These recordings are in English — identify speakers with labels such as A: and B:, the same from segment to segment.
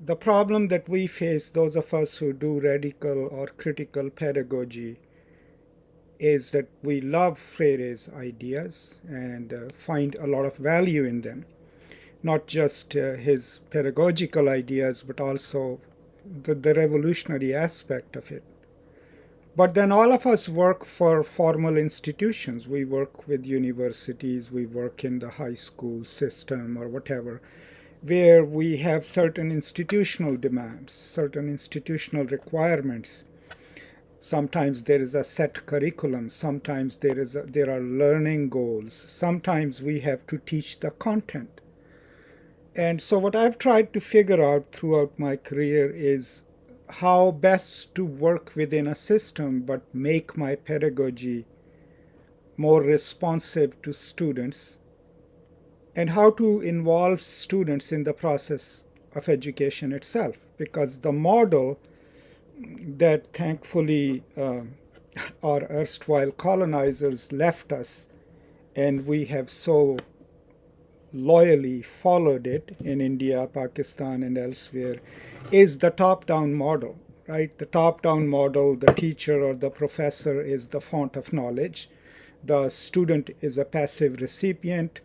A: the problem that we face, those of us who do radical or critical pedagogy, is that we love Freire's ideas and find a lot of value in them. Not just his pedagogical ideas, but also the revolutionary aspect of it. But then all of us work for formal institutions. We work with universities, we work in the high school system or whatever, where we have certain institutional demands, certain institutional requirements. Sometimes there is a set curriculum, sometimes there are learning goals, sometimes we have to teach the content. And so what I've tried to figure out throughout my career is how best to work within a system but make my pedagogy more responsive to students, and how to involve students in the process of education itself. Because the model that thankfully our erstwhile colonizers left us, and we have so loyally followed it in India, Pakistan, and elsewhere, is the top-down model, right? The top-down model, the teacher or the professor is the font of knowledge. The student is a passive recipient,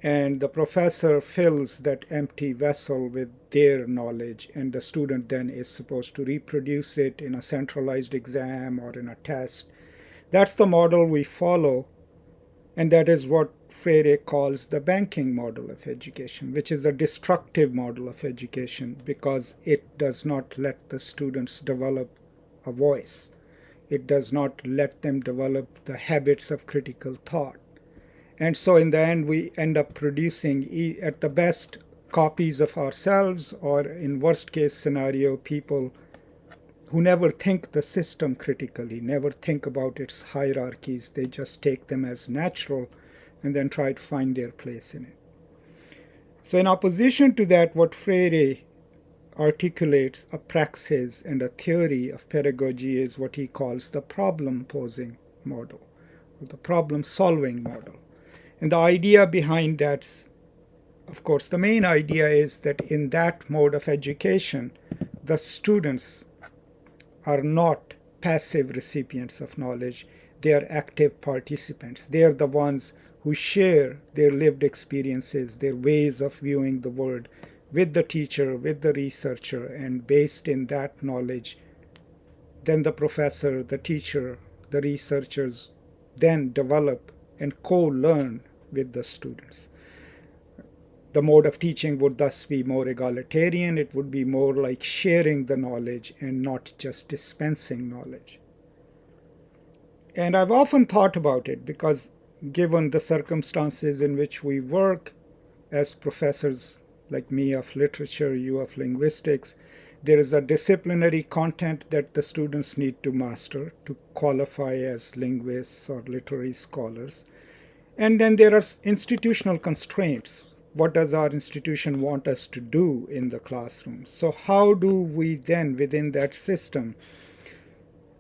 A: and the professor fills that empty vessel with their knowledge, and the student then is supposed to reproduce it in a centralized exam or in a test. That's the model we follow, and that is what Freire calls the banking model of education, which is a destructive model of education because it does not let the students develop a voice. It does not let them develop the habits of critical thought. And so in the end, we end up producing, at the best, copies of ourselves, or in worst case scenario, people who never think the system critically, never think about its hierarchies. They just take them as natural and then try to find their place in it. So in opposition to that, what Freire articulates a praxis and a theory of pedagogy is what he calls the problem-posing model, or the problem-solving model. And the idea behind that, of course, the main idea is that in that mode of education, the students are not passive recipients of knowledge. They are active participants. They are the ones who share their lived experiences, their ways of viewing the world with the teacher, with the researcher, and based in that knowledge, then the professor, the teacher, the researchers then develop and co-learn with the students. The mode of teaching would thus be more egalitarian. It would be more like sharing the knowledge and not just dispensing knowledge. And I've often thought about it because given the circumstances in which we work as professors like me of literature, you of linguistics, there is a disciplinary content that the students need to master to qualify as linguists or literary scholars. And then there are institutional constraints. What does our institution want us to do in the classroom? So how do we then, within that system,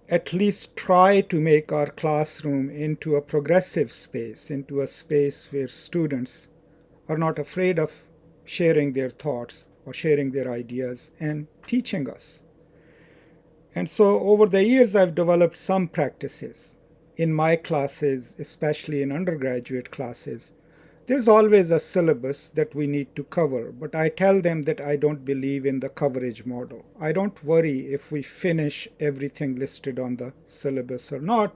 A: at least try to make our classroom into a progressive space, into a space where students are not afraid of sharing their thoughts or sharing their ideas and teaching us? And so over the years, I've developed some practices. In my classes, especially in undergraduate classes, there's always a syllabus that we need to cover, but I tell them that I don't believe in the coverage model. I don't worry if we finish everything listed on the syllabus or not.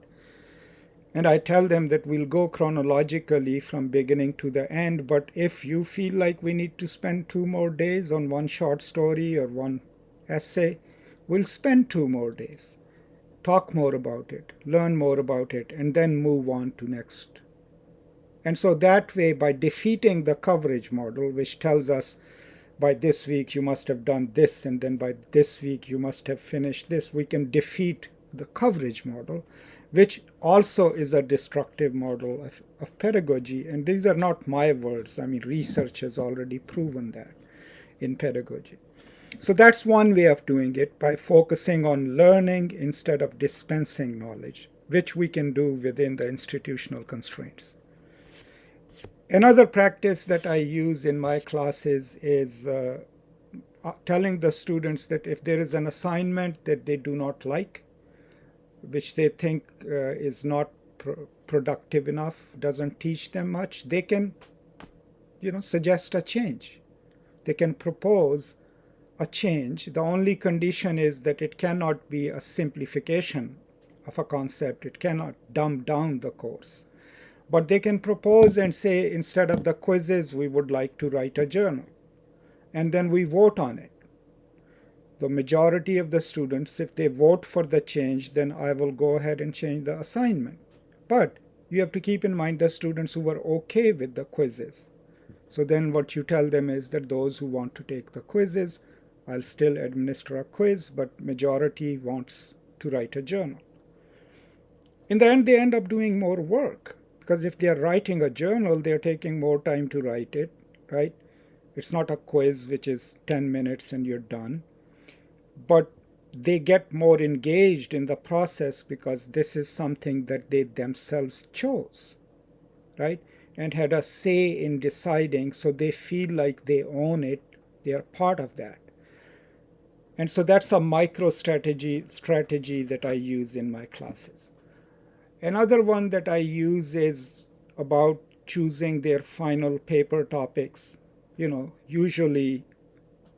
A: And I tell them that we'll go chronologically from beginning to the end, but if you feel like we need to spend 2 more days on one short story or one essay, we'll spend 2 more days. Talk more about it, learn more about it, and then move on to next. And so that way, by defeating the coverage model, which tells us by this week you must have done this, and then by this week you must have finished this, we can defeat the coverage model, which also is a destructive model of pedagogy. And these are not my words. I mean, research has already proven that in pedagogy. So that's one way of doing it, by focusing on learning instead of dispensing knowledge, which we can do within the institutional constraints. Another practice that I use in my classes is telling the students that if there is an assignment that they do not like, which they think is not productive enough, doesn't teach them much, they can, suggest a change. They can propose a change. The only condition is that it cannot be a simplification of a concept. It cannot dumb down the course. But they can propose and say, instead of the quizzes, we would like to write a journal. And then we vote on it. The majority of the students, if they vote for the change, then I will go ahead and change the assignment. But you have to keep in mind the students who were okay with the quizzes. So then what you tell them is that those who want to take the quizzes, I'll still administer a quiz, but majority wants to write a journal. In the end, they end up doing more work, because if they're writing a journal, they're taking more time to write it, right? It's not a quiz which is 10 minutes and you're done. But they get more engaged in the process because this is something that they themselves chose, right? And had a say in deciding, so they feel like they own it, they are part of that. And so that's a micro strategy that I use in my classes. Another one that I use is about choosing their final paper topics. Usually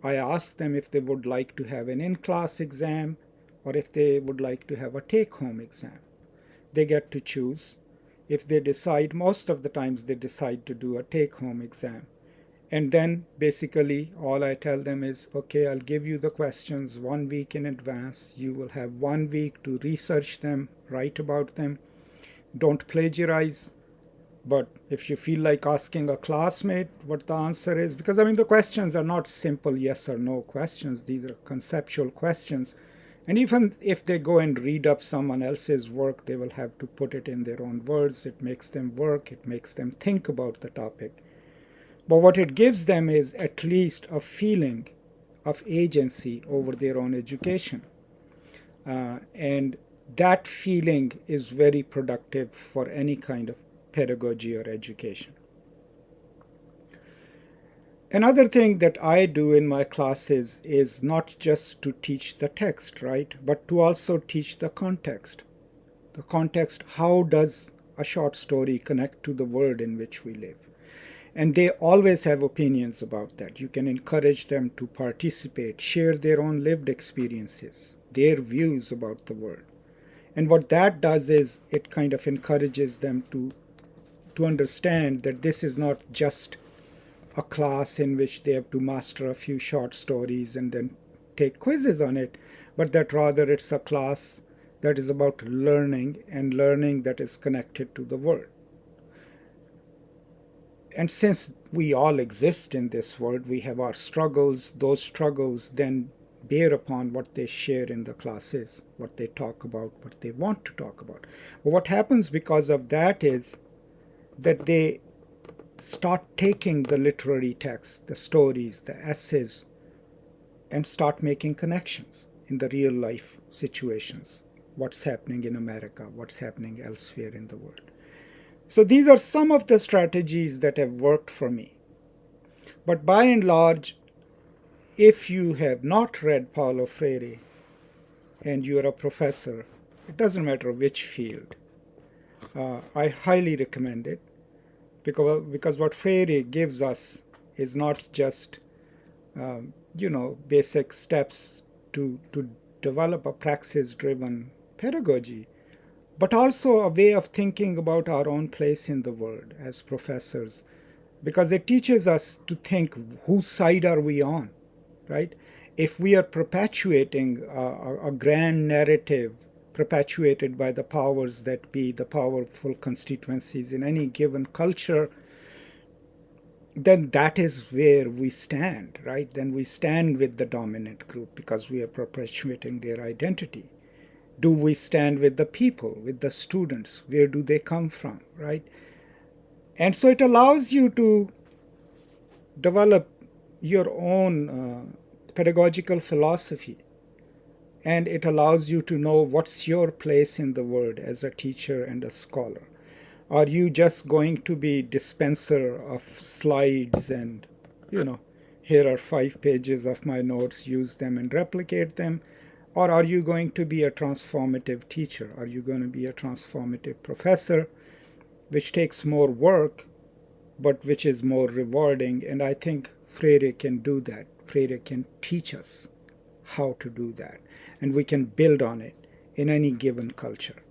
A: I ask them if they would like to have an in-class exam or if they would like to have a take-home exam. They get to choose. If they decide, most of the times they decide to do a take-home exam. And then basically all I tell them is, okay, I'll give you the questions 1 week in advance. You will have 1 week to research them, write about them. Don't plagiarize. But if you feel like asking a classmate what the answer is, because the questions are not simple yes or no questions, these are conceptual questions. And even if they go and read up someone else's work, they will have to put it in their own words. It makes them work, it makes them think about the topic. But what it gives them is at least a feeling of agency over their own education. And that feeling is very productive for any kind of pedagogy or education. Another thing that I do in my classes is not just to teach the text, right, but to also teach the context. The context, how does a short story connect to the world in which we live? And they always have opinions about that. You can encourage them to participate, share their own lived experiences, their views about the world. And what that does is it kind of encourages them to understand that this is not just a class in which they have to master a few short stories and then take quizzes on it, but that rather it's a class that is about learning, and learning that is connected to the world. And since we all exist in this world, we have our struggles. Those struggles then bear upon what they share in the classes, what they talk about, what they want to talk about. But what happens because of that is that they start taking the literary texts, the stories, the essays, and start making connections in the real life situations. What's happening in America, what's happening elsewhere in the world. So these are some of the strategies that have worked for me. But by and large, if you have not read Paulo Freire and you are a professor, it doesn't matter which field, I highly recommend it, because what Freire gives us is not just basic steps to develop a praxis-driven pedagogy, but also a way of thinking about our own place in the world as professors, because it teaches us to think, whose side are we on, right? If we are perpetuating a grand narrative perpetuated by the powers that be, the powerful constituencies in any given culture, then that is where we stand, right? Then we stand with the dominant group because we are perpetuating their identity. Do we stand with the people, with the students? Where do they come from, right? And so it allows you to develop your own pedagogical philosophy. And it allows you to know what's your place in the world as a teacher and a scholar. Are you just going to be dispenser of slides and, here are 5 pages of my notes, use them and replicate them? Or are you going to be a transformative teacher? Are you going to be a transformative professor, which takes more work, but which is more rewarding? And I think Freire can do that. Freire can teach us how to do that, and we can build on it in any given culture.